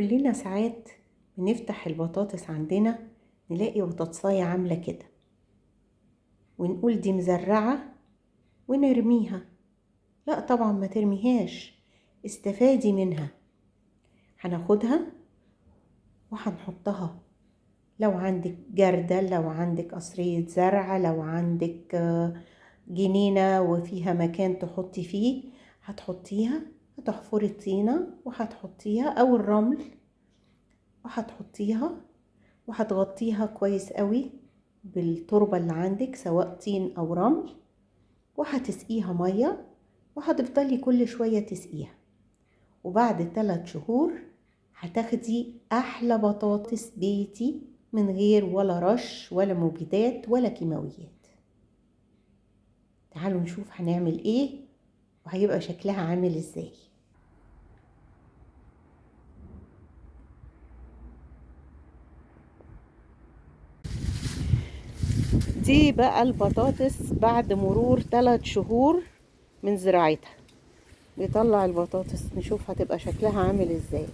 كلنا ساعات بنفتح البطاطس عندنا نلاقي بطاطساية عاملة كده ونقول دي مزرعة ونرميها. لا طبعا ما ترميهاش، استفادي منها. هناخدها وهنحطها لو عندك جردل، لو عندك قصرية زرع، لو عندك جنينة وفيها مكان تحطي فيه هتحطيها. هتحفري الطينة وهتحطيها او الرمل وهتحطيها وهتغطيها كويس قوي بالتربة اللي عندك سواء طين او رمل، وهتسقيها مية وهتفضلي كل شوية تسقيها. وبعد 3 شهور هتاخدي احلى بطاطس بيتي من غير ولا رش ولا مبيدات ولا كيماويات. تعالوا نشوف هنعمل ايه وهيبقى شكلها عامل ازاي. دي بقى البطاطس بعد مرور 3 شهور من زراعتها. بيطلع البطاطس نشوف هتبقى شكلها عامل ازاي.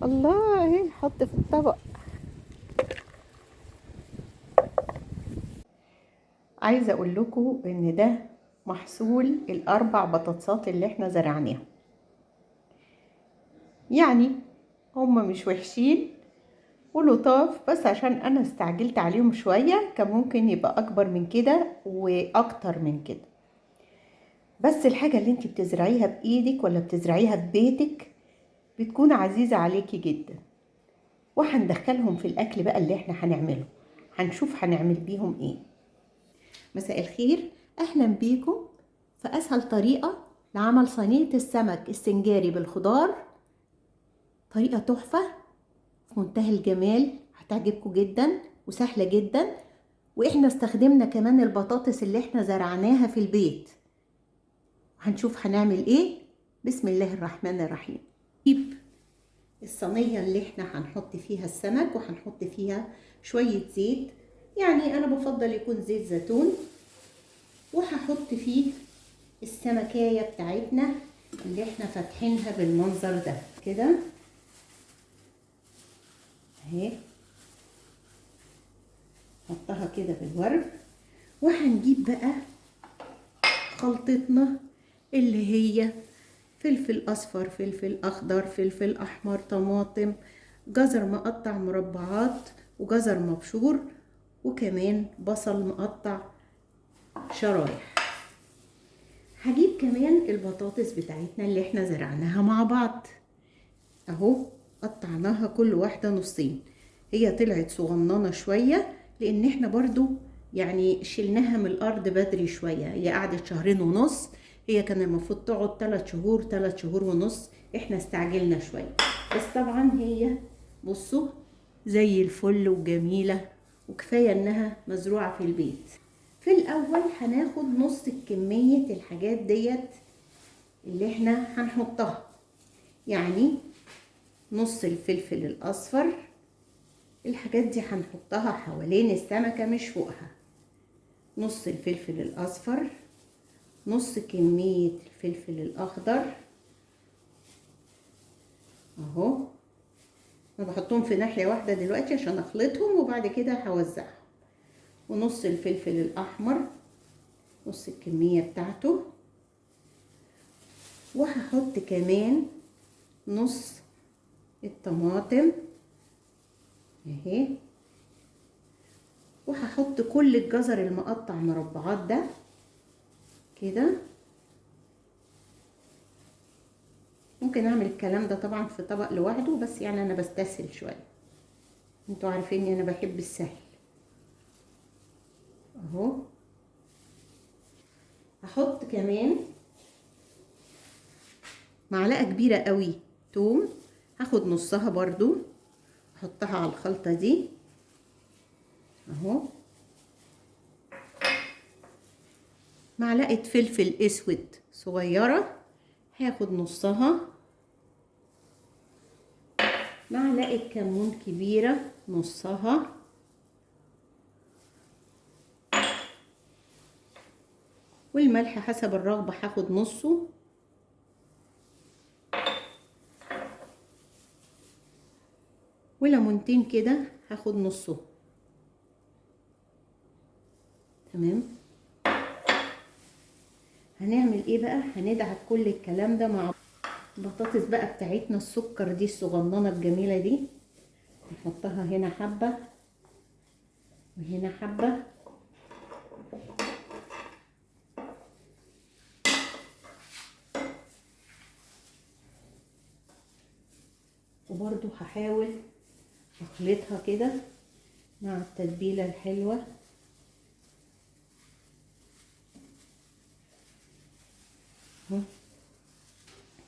الله اهي حط في الطبق. عايزه اقول لكم ان ده محصول ال4 بطاطسات اللي احنا زرعناهم. يعني هما مش وحشين ولطاف، بس عشان انا استعجلت عليهم شويه كان ممكن يبقى اكبر من كده واكتر من كده. بس الحاجه اللي انت بتزرعيها بايدك ولا بتزرعيها في بيتك بتكون عزيزه عليكي جدا. وهندخلهم في الاكل بقى اللي احنا هنعمله. هنشوف هنعمل بيهم ايه. مساء الخير، اهلا بيكم في اسهل طريقه لعمل صينيه السمك السنجاري بالخضار. طريقه تحفه في منتهى الجمال، هتعجبكم جدا وسهله جدا. واحنا استخدمنا كمان البطاطس اللي احنا زرعناها في البيت. هنشوف هنعمل ايه. بسم الله الرحمن الرحيم. نجيب الصينيه اللي احنا هنحط فيها السمك وهنحط فيها شويه زيت، يعني انا بفضل يكون زيت زيتون. وهحط فيه السمكايه بتاعتنا اللي احنا فاتحينها بالمنظر ده كده اهي. نحطها كده بالورق. وهنجيب بقى خلطتنا اللي هي فلفل اصفر، فلفل اخضر، فلفل احمر، طماطم، جزر مقطع مربعات وجزر مبشور، وكمان بصل مقطع شرايح. هجيب كمان البطاطس بتاعتنا اللي احنا زرعناها مع بعض اهو. قطعناها كل واحدة نصين. هي طلعت صغننة شوية لان احنا برضو يعني شلناها من الارض بدري شوية. هي قعدت 2.5 شهور، هي كان المفروض تقعد 3 شهور، 3 شهور ونص. احنا استعجلنا شوية، بس طبعا هي بصوا زي الفل وجميلة، وكفاية انها مزروعة في البيت. في الاول هناخد نص كمية الحاجات ديت اللي احنا هنحطها، يعني نص الفلفل الاصفر. الحاجات دي هنحطها حوالين السمكة مش فوقها. نص الفلفل الاصفر، نص كمية الفلفل الاخضر اهو. انا بحطهم في ناحية واحدة دلوقتي عشان اخلطهم وبعد كده هوزعهم. ونص الفلفل الاحمر، نص الكمية بتاعته. وهحط كمان نص الطماطم اهي. وهحط كل الجزر المقطع مربعات ده كده. ممكن اعمل الكلام ده طبعا في طبق لوحده، بس يعني انا بستسهل شويه. انتوا عارفيني انا بحب السهل اهو. هحط كمان معلقه كبيره قوي توم، هاخد نصها برضو احطها على الخلطه دي اهو. معلقه فلفل اسود صغيره هاخد نصها. معلقه كمون كبيره نصها. والملح حسب الرغبة هاخد نصه، وليمونتين كده هاخد نصه. تمام. هنعمل ايه بقى؟ هندعك كل الكلام ده مع البطاطس بقى بتاعتنا السكر دي الصغننه الجميله دي، نحطها هنا حبه وهنا حبه، وبرضو هحاول اخلطها كده مع التتبيله الحلوه.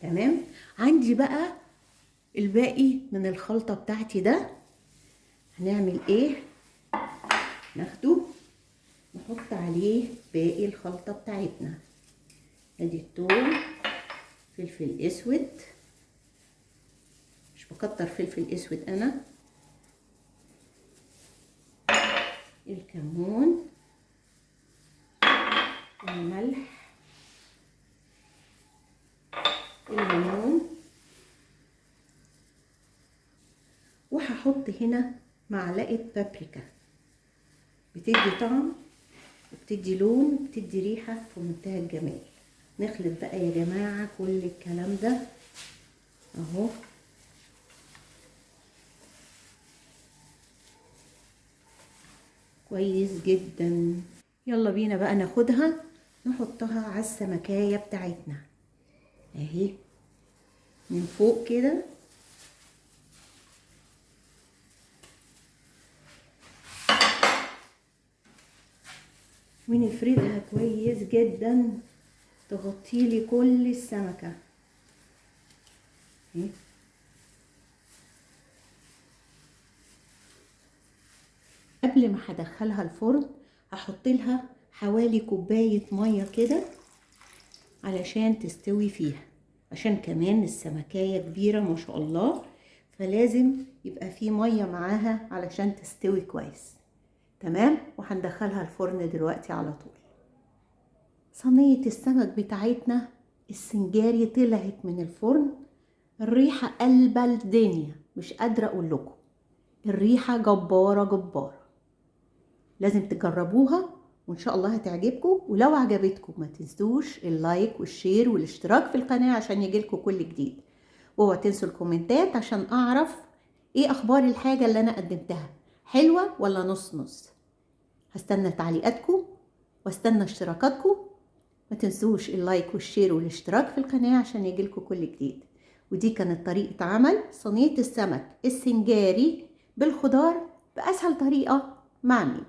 تمام. عندي بقى الباقي من الخلطه بتاعتي ده، هنعمل ايه؟ ناخده نحط عليه باقي الخلطه بتاعتنا. ادي الثوم، فلفل اسود، مش بكتر فلفل اسود انا، الكمون، الملح، الليمون، وهحط هنا معلقه بابريكا، بتدي طعم وبتدي لون وبتدي ريحه في منتهى الجمال. نخلط بقى يا جماعه كل الكلام ده اهو. كويس جدا. يلا بينا بقى ناخدها نحطها على السمكايه بتاعتنا اهي من فوق كده، ونفردها كويس جدا تغطي لي كل السمكه اهي. قبل ما هدخلها الفرن هحط لها حوالي كوبايه ميه كده علشان تستوي فيها، عشان كمان السمكايه كبيره ما شاء الله، فلازم يبقى في ميه معاها علشان تستوي كويس. تمام. وهندخلها الفرن دلوقتي على طول. صينيه السمك بتاعتنا السنجاري طلعت من الفرن، الريحه قلبة الدنيا، مش قادره اقول لكم، الريحه جباره جباره. لازم تجربوها وان شاء الله هتعجبكم، ولو عجبتكم ما تنسوش اللايك والشير والاشتراك في القناه عشان يجيلكم كل جديد، واوعوا تنسوا الكومنتات عشان اعرف ايه اخبار الحاجه اللي انا قدمتها، حلوه ولا نص نص. هستنى تعليقاتكم واستنى اشتراكاتكم. ما تنسوش اللايك والشير والاشتراك في القناه عشان يجيلكم كل جديد. ودي كانت طريقه عمل صينيه السمك السنجاري بالخضار باسهل طريقه مع مين.